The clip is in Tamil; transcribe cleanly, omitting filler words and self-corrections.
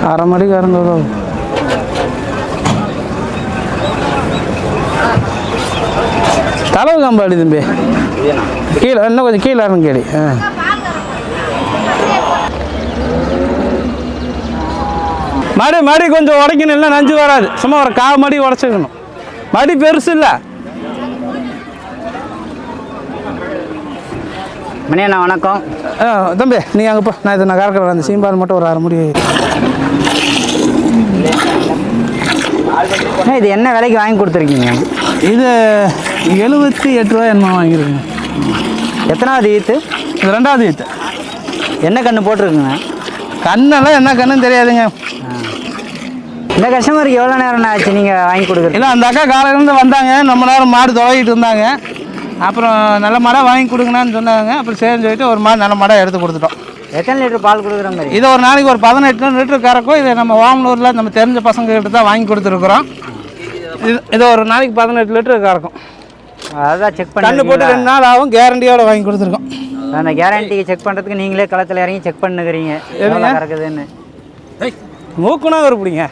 அரை மணிக்காரங்க தளவு கம்பாடி தம்பி கீழே இன்னும் கொஞ்சம் கீழே இறங்க கேடி. மடி கொஞ்சம் உடைக்கணும், இல்லை நஞ்சு வராது. சும்மா ஒரு கால் மடி உடச்சிக்கணும். மடி பெருசு இல்லை. மணி அண்ணா வணக்கம். தம்பி நீங்கள் அங்கே போ, நான் கறக்கிறேன். அந்த சீம்பால் மட்டும் ஒரு அரை முடி. இது என்ன விலைக்கு வாங்கி கொடுத்துருக்கீங்க? இது 78 ரூபா என்ன வாங்கியிருக்குங்க. எத்தனாவது ஈத்து? இது 2வது ஈத்து. என்ன கன்று போட்டிருக்குங்க? கண்ணெல்லாம் என்ன கண்ணுன்னு தெரியாதுங்க. இந்த கஸ்டமருக்கு எவ்வளோ நேரம் ஆச்சு நீங்கள் வாங்கி கொடுக்குறது? இல்லை, அந்த அக்கா காலையிலேருந்து வந்தாங்க. நம்ம நேரம் மாடு துவைக்கிட்டு இருந்தாங்க. அப்புறம் நல்ல மாடாக வாங்கி கொடுங்கன்னு சொன்னாங்க. அப்புறம் சரின்னு சொல்லிட்டு ஒரு மாடு நல்ல மாடாக எடுத்து கொடுத்துட்டோம். எத்தனை லிட்டர் பால் கொடுக்குற மாதிரி? இது ஒரு நாளைக்கு ஒரு 18 லிட்டர் கறக்கும். இது நம்ம ஓமலூரில் நம்ம தெரிஞ்ச பசங்கக்கிட்ட தான் வாங்கி கொடுத்துருக்குறோம். இது ஒரு நாளைக்கு 18 லிட்டர் கறக்கும். அதான் செக் பண்ணி கண்ணு போட்டு 2 நாள் ஆகும். கேரண்டியோட வாங்கி கொடுத்துருக்கோம். அந்த கேரண்டிக்கு செக் பண்ணுறதுக்கு நீங்களே களத்தில் இறங்கி செக் பண்ணுக்கிறீங்க எவ்வளோ கறக்குதுன்னு. மூக்குனா ஒரு பிடிங்க.